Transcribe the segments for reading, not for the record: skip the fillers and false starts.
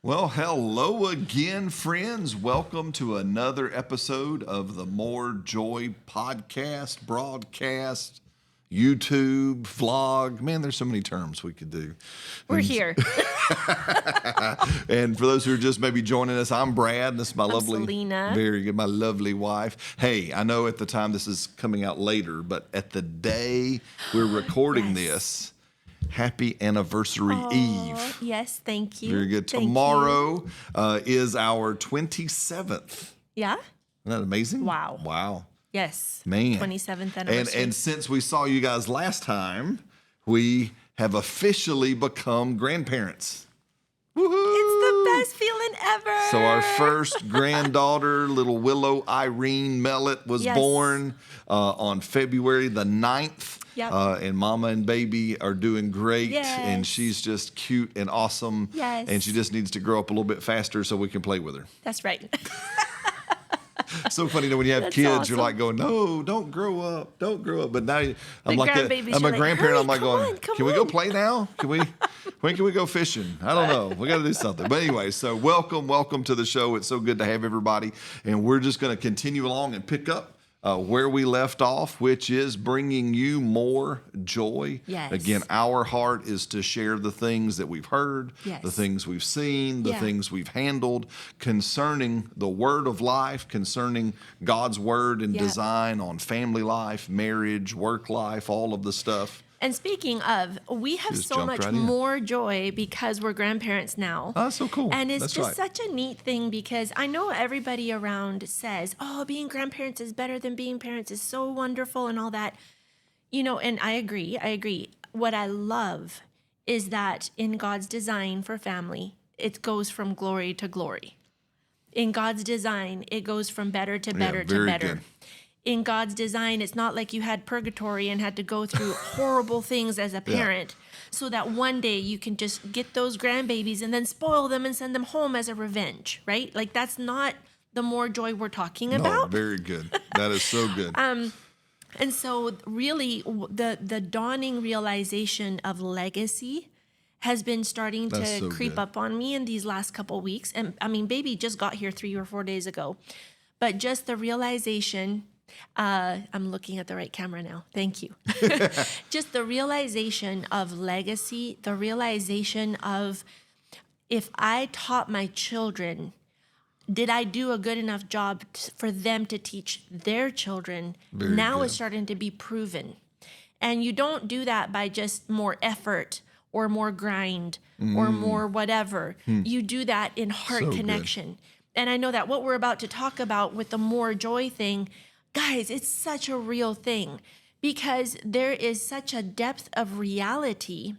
Well, hello again, friends. Welcome to another episode of the More Joy podcast, broadcast, YouTube, vlog. Man, there's so many terms we could do. We're here. And for those who are just maybe joining us, I'm Brad. This is my lovely, Selena. very good, my lovely wife. Hey, I know at the time this is coming out later, but at the day we're recording this, happy anniversary Eve. Yes, thank you. Very good. Thank Tomorrow is our 27th. Yeah? Isn't that amazing? Wow. Wow. Yes. Man. 27th anniversary. And since we saw you guys last time, we have officially become grandparents. Woohoo! It's the best feeling ever. So our first granddaughter, little Willow Irene Mellett, was born on February the 9th. Yep. And mama and baby are doing great. Yes. And she's just cute and awesome. Yes. And she just needs to grow up a little bit faster so we can play with her. That's right. So funny, when you have That's kids, awesome. you're like going, no, don't grow up. Don't grow up. But now I'm like, grandbabies, I'm you're a like, grandparent. hurry, I'm like come going, on, come can we go on. play now? When can we go fishing? I don't know. We got to do something. But anyway, so welcome to the show. It's so good to have everybody. And we're just going to continue along and pick up where we left off, which is bringing you more joy. Yes. Again, our heart is to share the things that we've heard, Yes. the things we've seen, the Yeah. things we've handled concerning the word of life, concerning God's word and Yeah. design on family life, marriage, work life, all of the stuff. And speaking of, we have Just so jumped much right in. more joy because we're grandparents now. Oh, that's so cool. And it's That's just right. such a neat thing because I know everybody around says, oh, being grandparents is better than being parents is so wonderful and all that. And I agree. What I love is that in God's design for family, it goes from glory to glory. In God's design, it goes from better to better to very better. good. In God's design, it's not like you had purgatory and had to go through horrible things as a parent so that one day you can just get those grandbabies and then spoil them and send them home as a revenge, right? Like that's not the more joy we're talking No, about. very good. That is so good. And so really the dawning realization of legacy has been starting That's to so creep good. up on me in these last couple of weeks. And I mean, baby just got here 3 or 4 days ago, but just the realization, I'm looking at the right camera now. Thank you. Just the realization of legacy, the realization of if I taught my children, did I do a good enough job for them to teach their children? Very Now good. it's starting to be proven. And you don't do that by just more effort or more grind or more whatever. You do that in heart So good. connection. And I know that what we're about to talk about with the more joy thing, guys, it's such a real thing because there is such a depth of reality.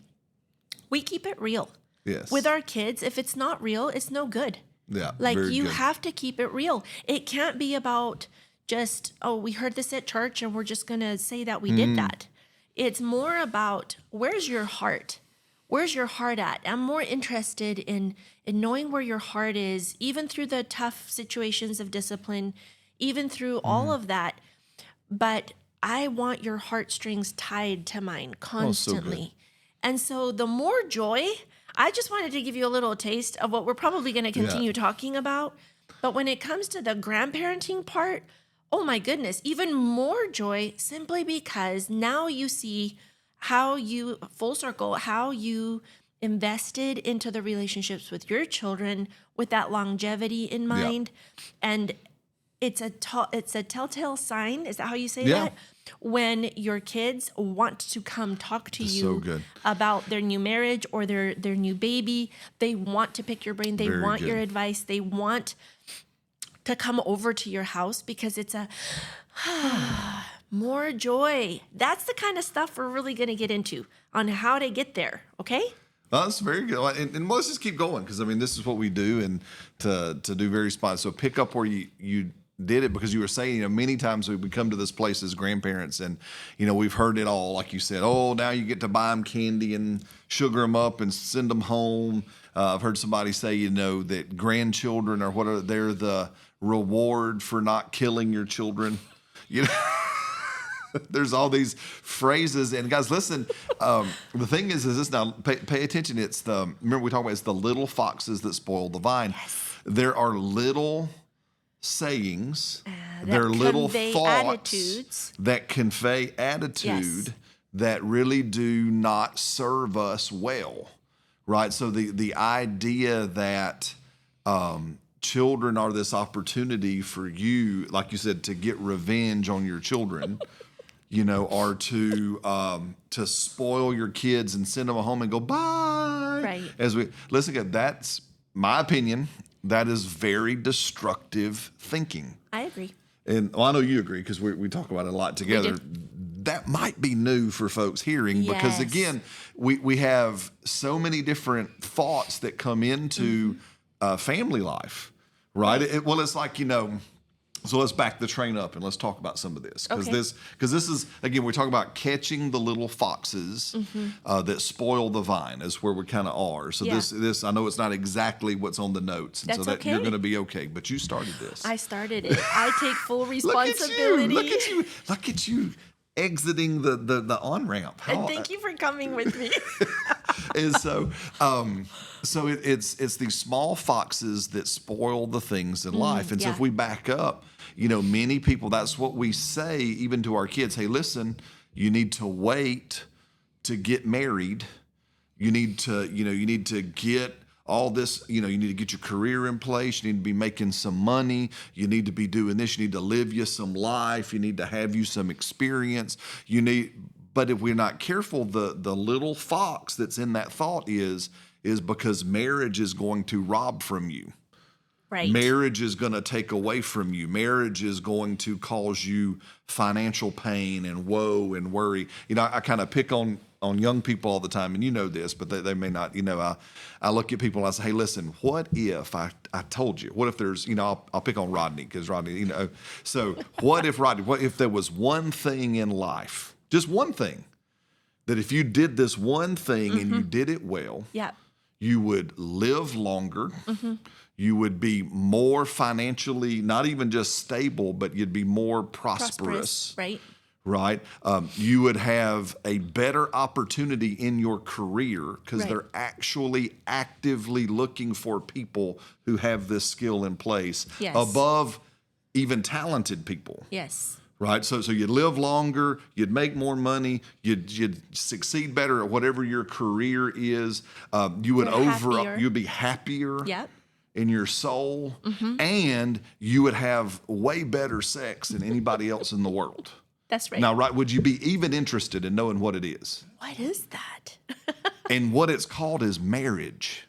We keep it real. Yes. With our kids, if it's not real, it's no good. Yeah. Like very you good. have to keep it real. It can't be about just, oh, we heard this at church and we're just going to say that we did that. It's more about where's your heart? Where's your heart at? I'm more interested in knowing where your heart is, even through the tough situations of discipline, even through all of that. But I want your heartstrings tied to mine constantly. And so the more joy, I just wanted to give you a little taste of what we're probably going to continue talking about. But when it comes to the grandparenting part, oh my goodness, even more joy simply because now you see how you, full circle, how you invested into the relationships with your children with that longevity in mind. And it's a telltale sign. Is that how you say that? When your kids want to come talk to you so good. about their new marriage or their new baby. They want to pick your brain. They Very want good. your advice. They want to come over to your house because it's a more joy. That's the kind of stuff we're really going to get into on how to get there. Okay? That's very good. And let's just keep going because, I mean, this is what we do and to do very spot. So pick up where you did it because you were saying, many times we come to this place as grandparents and, we've heard it all. Like you said, oh, now you get to buy them candy and sugar them up and send them home. I've heard somebody say, that grandchildren are they're the reward for not killing your children. There's all these phrases, and guys, listen. The thing is this now. Pay attention. Remember we talked about it's the little foxes that spoil the vine. Yes. There are little sayings. That There are little convey thoughts attitudes. that convey attitude that really do not serve us well, right? So the idea that children are this opportunity for you, like you said, to get revenge on your children, or to spoil your kids and send them home and go bye. Right. Listen, that's my opinion. That is very destructive thinking. I agree. And I know you agree because we talk about it a lot together. That might be new for folks hearing because, again, we have so many different thoughts that come into family life, right? It's like, so let's back the train up and let's talk about some of this. Because this is, again, we're talking about catching the little foxes that spoil the vine is where we kind of are. So this, I know it's not exactly what's on the notes. And That's so that okay. you're going to be okay. But you started this. I started it. I take full responsibility. Look at you exiting the on-ramp. And thank you for coming with me. And so it's these small foxes that spoil the things in life. And so if we back up, many people, that's what we say even to our kids. Hey, listen, you need to wait to get married. You need to get all this, you need to get your career in place. You need to be making some money. You need to be doing this. You need to live you some life. You need to have you some experience. But if we're not careful, the little fox that's in that thought is because marriage is going to rob from you. Right. Marriage is going to take away from you. Marriage is going to cause you financial pain and woe and worry. I kind of pick on young people all the time, and you know this, but they may not. I look at people and I say, hey, listen, what if I told you? What if there's, I'll pick on Rodney because Rodney, So what if there was one thing in life, just one thing, that if you did this one thing and you did it well, you would live longer. You would be more financially, not even just stable, but you'd be more prosperous. Right. Right. You would have a better opportunity in your career because they're actually actively looking for people who have this skill in place above even talented people. Yes. Right. So you'd live longer, you'd make more money, you'd succeed better at whatever your career is. You'd be happier. Yep. In your soul, and you would have way better sex than anybody else in the world. That's right. Now, would you be even interested in knowing what it is? What is that? And what it's called is marriage.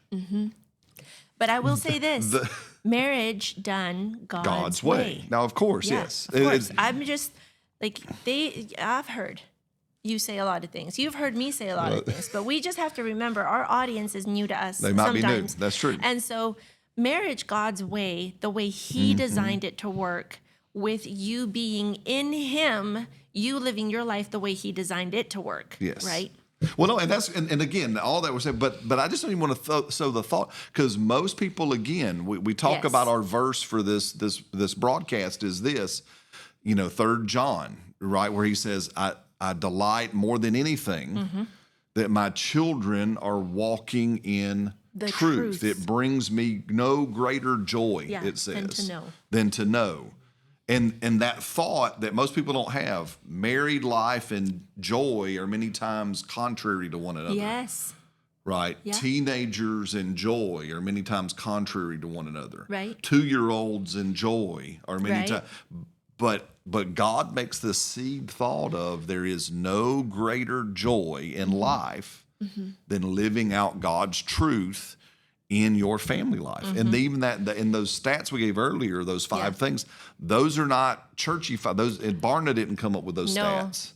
But I will say this. Marriage done God's way. Now, of course, yes. Of course. I'm just, I've heard you say a lot of things. You've heard me say a lot of things. But we just have to remember our audience is new to us. They might sometimes. be new. That's true. And so marriage God's way, the way he designed it to work, with you being in him, you living your life the way he designed it to work. Yes. Right? Well, no, and again, all that we're saying, but I just don't even want to sow the thought, because most people, again, we talk about our verse for this broadcast is this, 3 John, right, where he says, I delight more than anything that my children are walking in the truth. It brings me no greater joy, it says, than to know. And that thought that most people don't have, married life and joy are many times contrary to one another. Yes. Right? Yeah. Teenagers and joy are many times contrary to one another. Right. 2-year-olds and joy are many times. But God makes the seed thought of there is no greater joy in life than living out God's truth in your family life. And even in those stats we gave earlier, those 5 things, those are not churchy. And Barna didn't come up with those stats.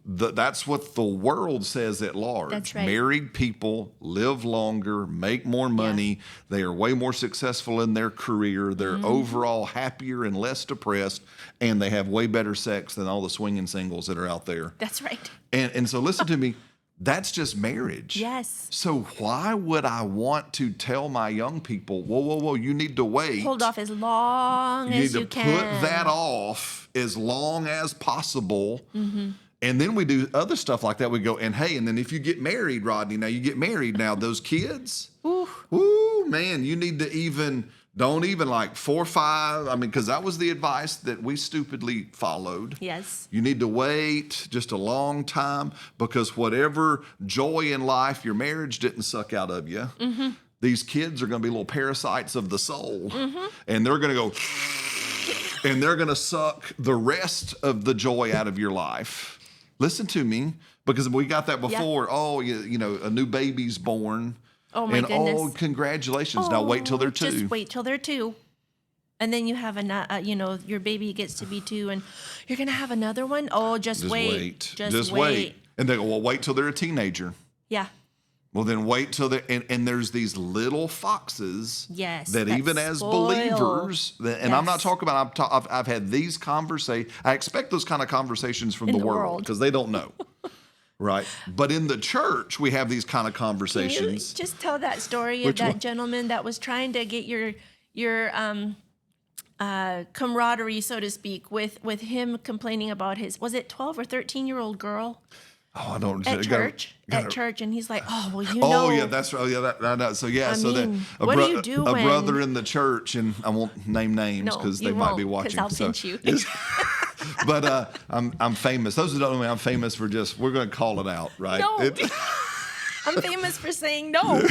That's what the world says at large. That's right. Married people live longer, make more money. They are way more successful in their career. They're overall happier and less depressed, and they have way better sex than all the swinging singles that are out there. That's right. And so listen to me. That's just marriage. Yes. So why would I want to tell my young people, whoa, whoa, whoa, you need to wait. Hold off as long as you can. You need to put that off as long as possible. And then we do other stuff like that. We go, and hey, and then if you get married, Rodney, now you get married, now those kids, ooh, man, you need to don't even like 4 or 5. I mean, because that was the advice that we stupidly followed. Yes. You need to wait just a long time, because whatever joy in life your marriage didn't suck out of you, these kids are going to be little parasites of the soul. And they're going to go, and they're going to suck the rest of the joy out of your life. Listen to me, because we got that before. Yeah. Oh, you know, a new baby's born. Oh, my goodness. Oh, congratulations. Now wait till they're 2. Just wait till they're 2. And then you have your baby gets to be 2 and you're going to have another one. Oh, just wait. Just wait. And they go, well, wait till they're a teenager. Yeah. Well, then wait till they're, and there's these little foxes. Yes. That even as spoil. believers, and I'm not talking about, I've had these conversations. I expect those kind of conversations from the world because they don't know. Right. But in the church, we have these kind of conversations. Can you just tell that story of that gentleman that was trying to get your camaraderie, so to speak, with him complaining about was it 12 or 13-year-old girl? Oh, I don't. At church, and he's like, oh, well, you know. Oh, yeah, that's right. Yeah, I know. So, yeah, what do you do a when brother in the church, and I won't name names because they might be watching. Because I'll pinch you. But I'm famous. Those who don't know me, I'm famous for we're going to call it out, right? No. I'm famous for saying no.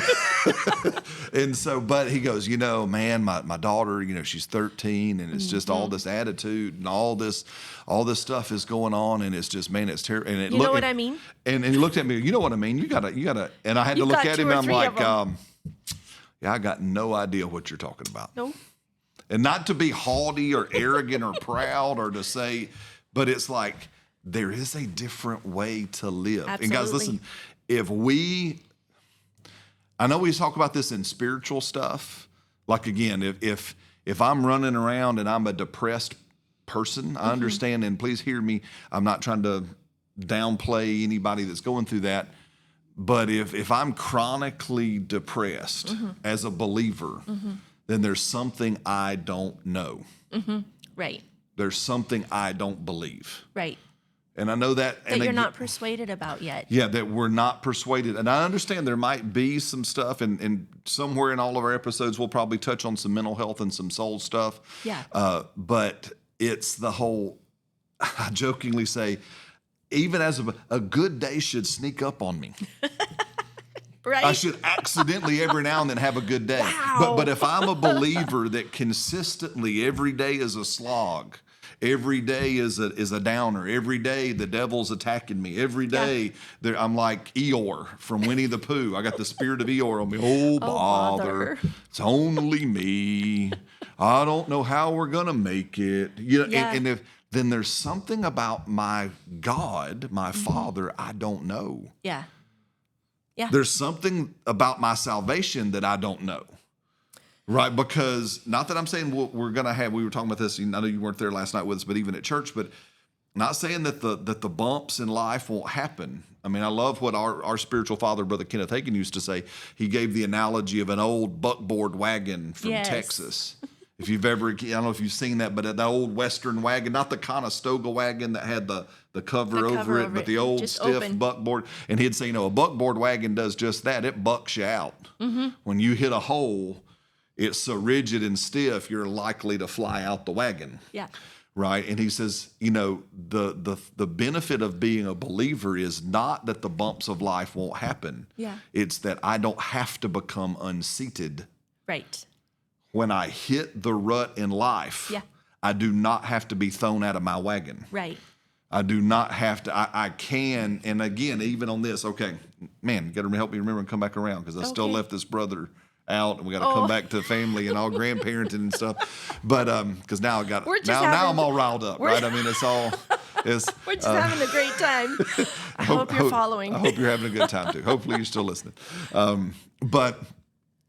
And so, but he goes, man, my daughter, she's 13, and it's just all this attitude and all this stuff is going on, and it's just, man, it's terrible. And you know what I mean? And he looked at me, you know what I mean? You gotta, and I had to look at him, and I'm like, yeah, I got no idea what you're talking about. No. And not to be haughty or arrogant or proud or to say, but it's like, there is a different way to live. Absolutely. And guys, listen, I know we talk about this in spiritual stuff. Like, again, if I'm running around and I'm a depressed person, I understand, and please hear me, I'm not trying to downplay anybody that's going through that. But if I'm chronically depressed as a believer, then there's something I don't know. Right. There's something I don't believe. Right. And I know that. That you're not persuaded about yet. Yeah, that we're not persuaded. And I understand there might be some stuff, and somewhere in all of our episodes, we'll probably touch on some mental health and some soul stuff. Yeah. But it's the whole, I jokingly say, even as a good day should sneak up on me. Right. I should accidentally every now and then have a good day. Wow. But if I'm a believer that consistently every day is a slog, every day is a downer, every day the devil's attacking me, every day I'm like Eeyore from Winnie the Pooh. I got the spirit of Eeyore on me. Oh, bother. It's only me. I don't know how we're going to make it. And then there's something about my God, my Father, I don't know. Yeah. Yeah. There's something about my salvation that I don't know. Right? Because not that I'm saying we're going to have, we were talking about this, I know you weren't there last night with us, but even at church, but not saying that the bumps in life won't happen. I mean, I love what our spiritual father, Brother Kenneth Hagin, used to say. He gave the analogy of an old buckboard wagon from Texas. If you've ever, I don't know if you've seen that, but that old Western wagon, not the Conestoga wagon that had the cover over it, but the old stiff buckboard. And he'd say, a buckboard wagon does just that. It bucks you out. When you hit a hole, it's so rigid and stiff, you're likely to fly out the wagon. Yeah. Right? And he says, the benefit of being a believer is not that the bumps of life won't happen. Yeah. It's that I don't have to become unseated. Right. When I hit the rut in life, I do not have to be thrown out of my wagon. Right. I do not have to. I can, and again, even on this, okay, man, you got to help me remember and come back around because I still left this brother out, and we got to come back to family and all grandparenting and stuff. But because now I'm all riled up, right? I mean, we're just having a great time. I hope you're following. I hope you're having a good time too. Hopefully you're still listening. But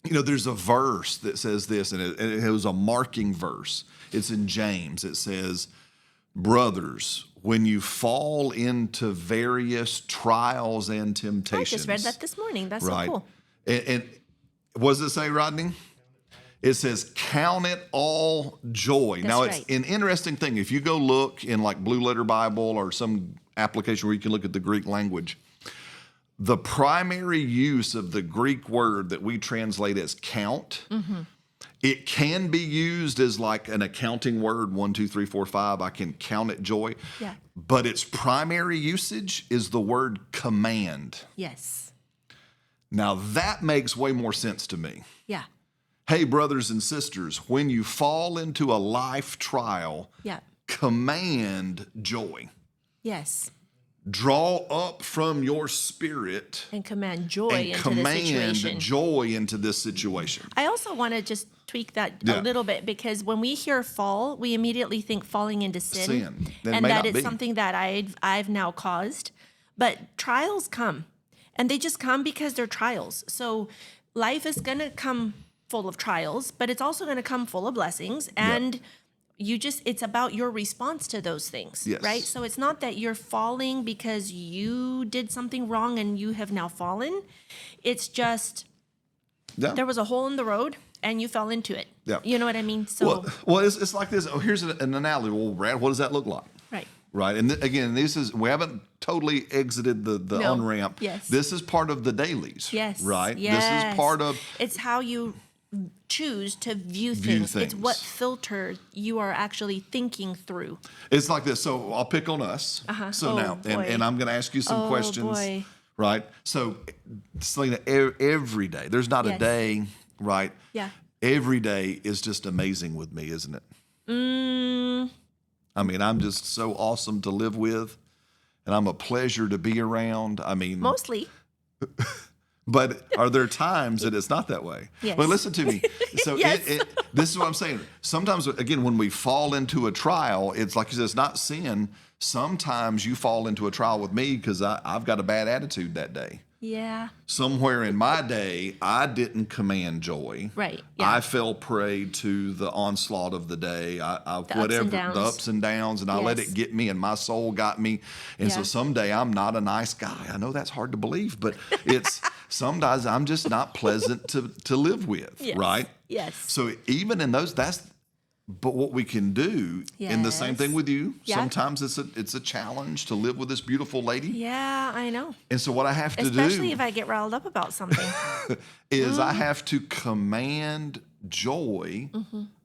there's a verse that says this, and it was a marking verse. It's in James. It says, brothers, when you fall into various trials and I temptations. just read that this morning. That's so Right. cool. And what does it say, Rodney? It says, count it all joy. Now, it's right. an interesting thing. If you go look in like Blue Letter Bible or some application where you can look at the Greek language, the primary use of the Greek word that we translate as count, it can be used as like an accounting word, 1, 2, 3, 4, 5. I can count it joy. Yeah. But its primary usage is the word command. Yes. Now, that makes way more sense to me. Yeah. Hey, brothers and sisters, when you fall into a life trial, Yeah. command joy. Yes. Draw up from your spirit And command joy and into the command situation. joy into this situation. I also want to just tweak that Yeah. a little bit, because when we hear fall, we immediately think falling into sin. It And may that not it's be. something that I've now caused. But trials come, and they just come because they're trials. So life is going to come full of trials, but it's also going to come full of blessings. And it's about your response to those things, Yes. right? So it's not that you're falling because you did something wrong and you have now fallen. It's just Yeah. there was a hole in the road and you fell into it. Yeah. You know what I mean? So, Well, it's like this. Oh, here's an analogy. Well, Brad, what does that look like? right. Right. And again, we haven't totally exited the No. on-ramp. Yes. This is part of the dailies. Yes. Right. Yes. This is part of. It's how you choose to view View things. It's what things. filter you are actually thinking through. It's like this. So I'll pick on us. So Oh, now, boy. and I'm going to ask you some Oh, questions. boy. Right. So, Selena, every day, there's not a Yes. day, right? Yeah. Every day is just amazing with me, isn't it? I mean, I'm just so awesome to live with, and I'm a pleasure to be around. I mean, Mostly. but are there times that it's not that way? Yes. But listen to me. So Yes. this is what I'm saying. Sometimes, again, when we fall into a trial, it's like you said, it's not sin. Sometimes you fall into a trial with me because I've got a bad attitude that day. Yeah. Somewhere in my day, I didn't command joy. Right. Yeah. I fell prey to the onslaught of the day. The ups Whatever and downs. the ups and downs, and I let Yes. it get me, and my soul got me. And so Yeah. someday I'm not a nice guy. I know that's hard to believe, but it's sometimes I'm just not pleasant to live with. Yes. Right. Yes. So even in those, but what we can do, and the same thing Yes. with you. Yeah. Sometimes it's a challenge to live with this beautiful lady. Yeah, I know. And so what I have to Especially do if I get riled up about something. is I have to command joy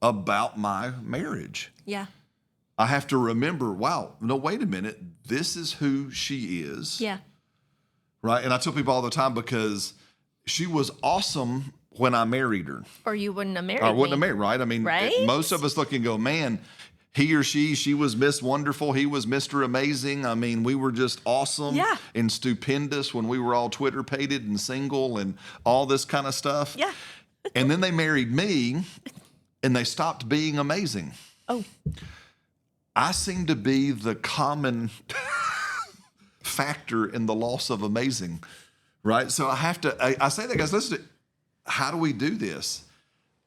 about my marriage. Yeah. I have to remember, wow, no, wait a minute. This is who she is. Yeah. Right. And I tell people all the time because she was awesome when I married her. Or you wouldn't have married I wouldn't have me. married, right? I mean, Right? most of us look and go, man, he or she was Miss Wonderful. He was Mr. Amazing. I mean, we were just awesome Yeah. and stupendous when we were all Twitter-pated and single and all this kind of stuff. Yeah. And then they married me and they stopped being amazing. Oh, I seem to be the common factor in the loss of amazing, right? So I say that, guys, listen, how do we do this?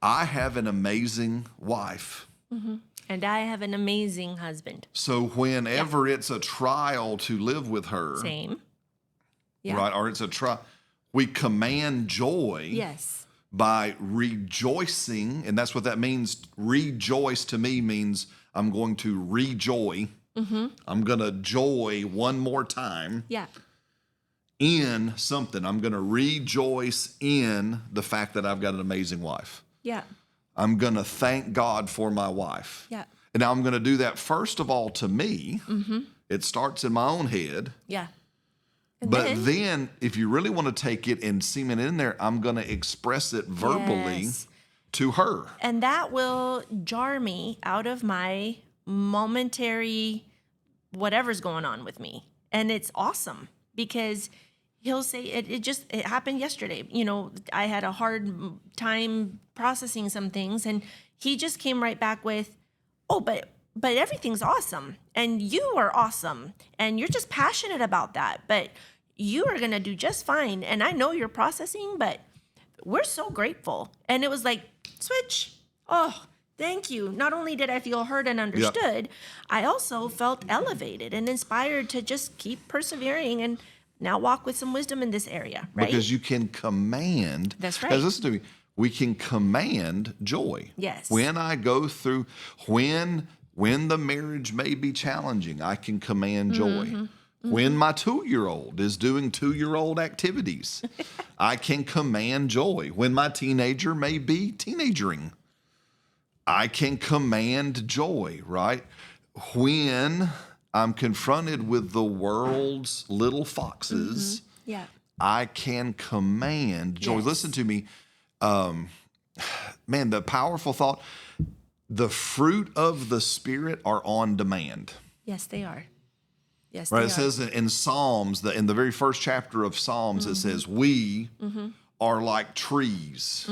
I have an amazing wife. and I have an amazing husband. So whenever it's a trial to live with her, Same. Yeah. right, or it's a trial, we command joy Yes. by rejoicing, and that's what that means. Rejoice to me means I'm going to rejoy. I'm going to joy one more time Yeah. in something. I'm going to rejoice in the fact that I've got an amazing wife. Yeah. I'm going to thank God for my wife. Yeah. And now I'm going to do that first of all to me. It starts in my own head. Yeah. And But then, if you really want to take it and cement it in there, I'm going to express it verbally Yes. to her. And that will jar me out of my momentary whatever's going on with me. And it's awesome because he'll say it happened yesterday. You know, I had a hard time processing some things and he just came right back with, "Oh, but everything's awesome and you are awesome and you're just passionate about that. But you are going to do just fine. And I know you're processing, but we're so grateful." And it was like, switch. Oh, Thank you. Not only did I feel heard and understood, I also felt elevated and inspired to just keep persevering and now walk with some wisdom in this area, right? Because you can command. That's Now, right. listen to me. We can command joy. Yes. When I go through, when the marriage may be challenging, I can command joy. Mm-hmm. When my 2-year-old is doing 2-year-old activities, I can command joy. When my teenager may be teenagering, I can command joy, right? When I'm confronted with the world's little foxes, Yeah. I can command joy. Yes. Listen to me. Man, the powerful thought, the fruit of the Spirit are on demand. Yes, they are. Yes, Right? they It are. says in Psalms, in the very first chapter of Psalms, it says, we are like trees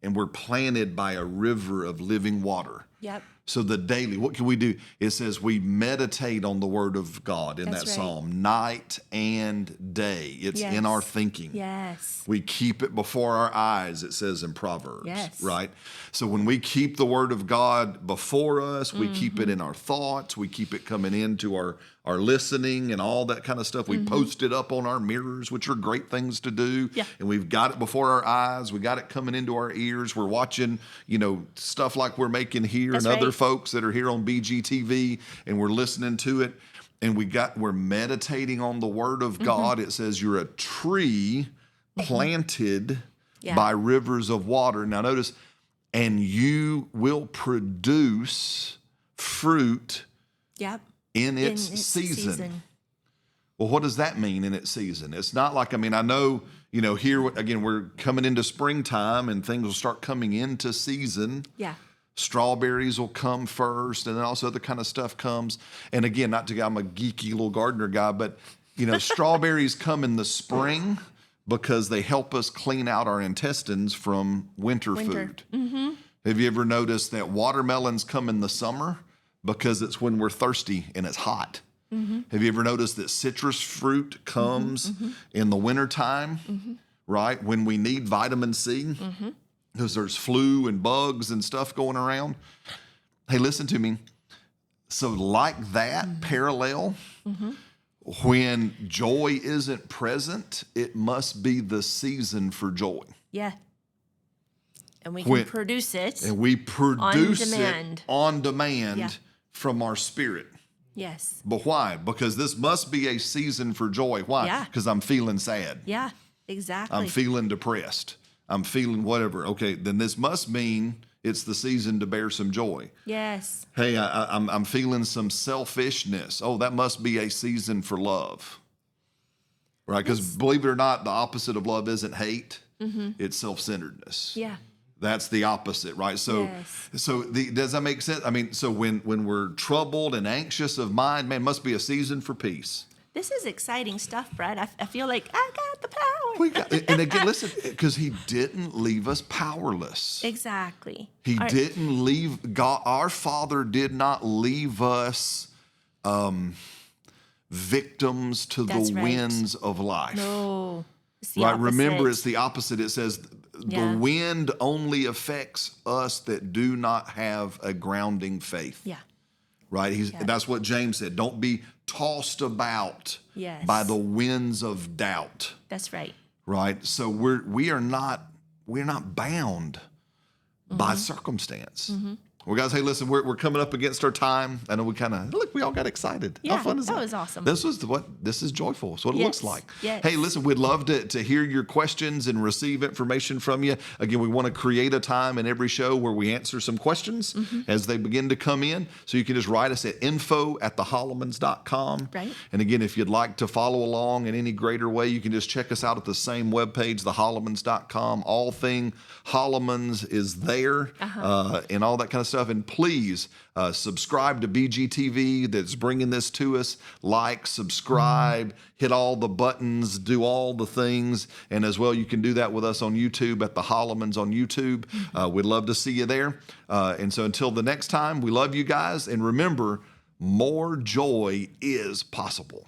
and we're planted by a river of living water. Yep. So the daily, what can we do? It says we meditate on the word of God in That's that right. psalm, night and day. It's in our thinking. Yes. We keep it before our eyes, it says in Proverbs, Yes. right? So when we keep the word of God before us, we keep it in our thoughts, we keep it coming into our listening and all that kind of stuff. We post it up on our mirrors, which are great things to do. Yeah. And we've got it before our eyes. We got it coming into our ears. We're watching, stuff like we're making here That's and other right. folks that are here on BGTV, and we're listening to it. And we're meditating on the word of God. It says you're a tree planted Yeah. by rivers of water. Now notice, and you will produce fruit Yep. in its season. Well, what does that mean in its season? It's not like, I know, here again, we're coming into springtime and things will start coming into season. Yeah. Strawberries will come first, and then also other kind of stuff comes. And again, I'm a geeky little gardener guy, but strawberries come in the spring because they help us clean out our intestines from winter. Food. Mm-hmm. Have you ever noticed that watermelons come in the summer because it's when we're thirsty and it's hot? Mm-hmm. Have you ever noticed that citrus fruit comes in the wintertime, right? When we need vitamin C, because there's flu and bugs and stuff going around. Hey, listen to me. So like that parallel, when joy isn't present, it must be the season for joy. Yeah. And we can produce it. And we produce demand. it on demand Yeah. from our spirit. Yes. But why? Because this must be a season for joy. Why? Yeah. Because I'm feeling sad. Yeah. Exactly. I'm feeling depressed. I'm feeling whatever. Okay, then this must mean it's the season to bear some joy. Yes. Hey, I'm feeling some selfishness. Oh, that must be a season for love. Right? Because believe it or not, the opposite of love isn't hate. It's self-centeredness. Yeah. That's the opposite, right? So, Yes. Does that make sense? So when we're troubled and anxious of mind, man, must be a season for peace. This is exciting stuff, Brad. I feel like I got the power. And again, listen, because he didn't leave us powerless. Exactly. He didn't leave, God, our Father did not leave us victims to That's the right. winds of life. No. It's the Right? opposite. Remember, it's the opposite. It says Yeah. the wind only affects us that do not have a grounding faith. Yeah. Right? That's what James said. Don't be tossed about Yes. by the winds of doubt. That's right. Right? So we're not bound by circumstance. Well, guys, hey, listen, we're coming up against our time. I know we all got excited. Yeah, How fun is that? that was awesome. This is joyful. It's what it looks Yes, like. yes. Hey, listen, we'd love to hear your questions and receive information from you. Again, we want to create a time in every show where we answer some questions as they begin to come in. So you can just write us at info@thehollemans.com. Right. And again, if you'd like to follow along in any greater way, you can just check us out at the same webpage, thehollemans.com. All thing Hollemans is there and all that kind of stuff. And please subscribe to BGTV that's bringing this to us. Like, subscribe, hit all the buttons, do all the things. And as well, you can do that with us on YouTube at the Hollemans on YouTube. We'd love to see you there. And so until the next time, we love you guys. And remember, more joy is possible.